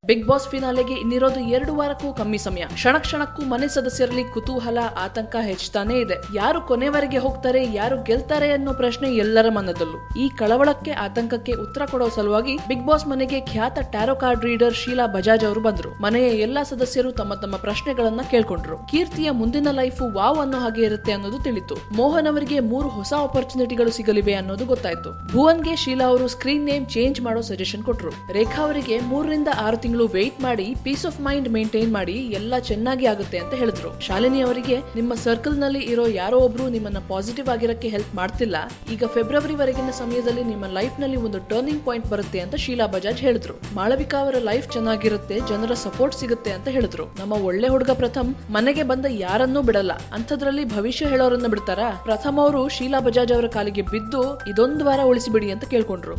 Big boss ಫಿನಾಲೆಗೆ ಇನ್ನಿರೋದು 2 ವಾರಕ್ಕೂ ಕಮ್ಮಿ ಸಮಯ. ಕ್ಷಣಕ್ಕೂ ಮನೆ ಸದಸ್ಯರಲ್ಲಿ ಕುತೂಹಲ, ಆತಂಕ ಹೆಚ್ಚುತ್ತಾನೆ ಇದೆ. ಯಾರು ಕೊನೆವರೆಗೆ ಹೋಗ್ತಾರೆ, ಯಾರು ಗೆಲ್ತಾರೆ ಅನ್ನೋ ಪ್ರಶ್ನೆ ಎಲ್ಲರ ಮನದಲ್ಲೂ. ಈ ಕಳವಳಕ್ಕೆ, ಆತಂಕಕ್ಕೆ ಉತ್ತರ ಕೊಡೋ ಸಲುವಾಗಿ ಬಿಗ್ ಬಾಸ್ ಮನೆಗೆ ಖ್ಯಾತ tarot card reader Sheela Bajaj ಅವರು ಬಂದ್ರು. ಮನೆಯ ಎಲ್ಲಾ ಸದಸ್ಯರು ತಮ್ಮ ಪ್ರಶ್ನೆಗಳನ್ನ ಕೇಳ್ಕೊಂಡ್ರು. ಕೀರ್ತಿಯ ಮುಂದಿನ ಲೈಫ್ ವಾವ್ ಅನ್ನೋ ಹಾಗೆ ಇರುತ್ತೆ ಅನ್ನೋದು ತಿಳಿತು. ಮೋಹನ್ ಅವರಿಗೆ 3 ಹೊಸ ಆಪರ್ಚುನಿಟಿಗಳು ಸಿಗಲಿವೆ ಅನ್ನೋದು ಗೊತ್ತಾಯ್ತು. ಭುವನ್ಗೆ ಶೀಲಾ ಅವರು ಸ್ಕ್ರೀನ್ ನೇಮ್ ಚೇಂಜ್ ಮಾಡೋ ಸಜೆಷನ್ ಕೊಟ್ರು. ರೇಖಾ ಅವರಿಗೆ 3 ರಿಂದ 6 ತಿಂಗಳು ವೇಟ್ ಮಾಡಿ ಪೀಸ್ ಆಫ್ ಮೈಂಡ್ ಮೇಂಟೈನ್ ಮಾಡಿ ಎಲ್ಲ ಚೆನ್ನಾಗಿ ಆಗುತ್ತೆ ಅಂತ ಹೇಳಿದ್ರು. ಶಾಲಿನಿ ಅವರಿಗೆ ನಿಮ್ಮ ಸರ್ಕಲ್ ನಲ್ಲಿ ಇರೋ ಯಾರೋ ಒಬ್ರು ನಿಮ್ಮನ್ನ ಪಾಸಿಟಿವ್ ಆಗಿರಕ್ಕೆ ಹೆಲ್ಪ್ ಮಾಡ್ತಿಲ್ಲ, ಈಗ ಫೆಬ್ರವರಿ ವರೆಗಿನ ಸಮಯದಲ್ಲಿ ನಿಮ್ಮ ಲೈಫ್ ನಲ್ಲಿ ಒಂದು ಟರ್ನಿಂಗ್ ಪಾಯಿಂಟ್ ಬರುತ್ತೆ ಅಂತ ಶೀಲಾ ಬಜಾಜ್ ಹೇಳಿದ್ರು. ಮಾಳವಿಕಾ ಅವರ ಲೈಫ್ ಚೆನ್ನಾಗಿರುತ್ತೆ, ಜನರ ಸಪೋರ್ಟ್ ಸಿಗುತ್ತೆ ಅಂತ ಹೇಳಿದ್ರು. ನಮ್ಮ ಒಳ್ಳೆ ಹುಡುಗ ಪ್ರಥಮ್ ಮನೆಗೆ ಬಂದ ಯಾರನ್ನೂ ಬಿಡಲ್ಲ, ಅಂಥದ್ರಲ್ಲಿ ಭವಿಷ್ಯ ಹೇಳೋರನ್ನ ಬಿಡ್ತಾರ? ಪ್ರಥಮ್ ಅವರು ಶೀಲಾ ಬಜಾಜ್ ಅವರ ಕಾಲಿಗೆ ಬಿದ್ದು ಇದೊಂದು ವಾರ ಉಳಿಸಿಬಿಡಿ ಅಂತ ಕೇಳ್ಕೊಂಡ್ರು.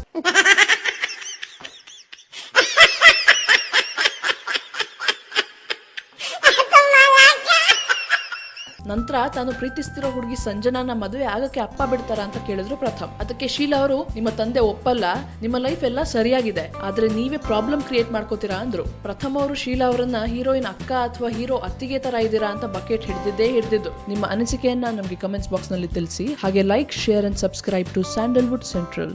ನಂತರ ತಾನು ಪ್ರೀತಿಸ್ತಿರೋ ಹುಡುಗಿ ಸಂಜನಾನ ಮದುವೆ ಆಗಕ್ಕೆ ಅಪ್ಪ ಬಿಡ್ತಾರ ಅಂತ ಕೇಳಿದ್ರು ಪ್ರಥಮ್. ಅದಕ್ಕೆ ಶೀಲಾ ಅವರು, ನಿಮ್ಮ ತಂದೆ ಒಪ್ಪಲ್ಲ, ನಿಮ್ಮ ಲೈಫ್ ಎಲ್ಲ ಸರಿಯಾಗಿದೆ, ಆದ್ರೆ ನೀವೇ ಪ್ರಾಬ್ಲಮ್ ಕ್ರಿಯೇಟ್ ಮಾಡ್ಕೋತೀರಾ ಅಂದ್ರು. ಪ್ರಥಮ್ ಅವರು ಶೀಲಾ ಅವರನ್ನ ಹೀರೋಯಿನ್ ಅಕ್ಕ ಅಥವಾ ಹೀರೋ ಅತ್ತಿಗೆ ತರ ಇದ್ದೀರಾ ಅಂತ ಬಕೆಟ್ ಹಿಡಿದಿದ್ದು. ನಿಮ್ಮ ಅನಿಸಿಕೆಯನ್ನ ನಮಗೆ ಕಮೆಂಟ್ಸ್ ಬಾಕ್ಸ್ ನಲ್ಲಿ ತಿಳಿಸಿ. ಹಾಗೆ like, share and subscribe to Sandalwood central.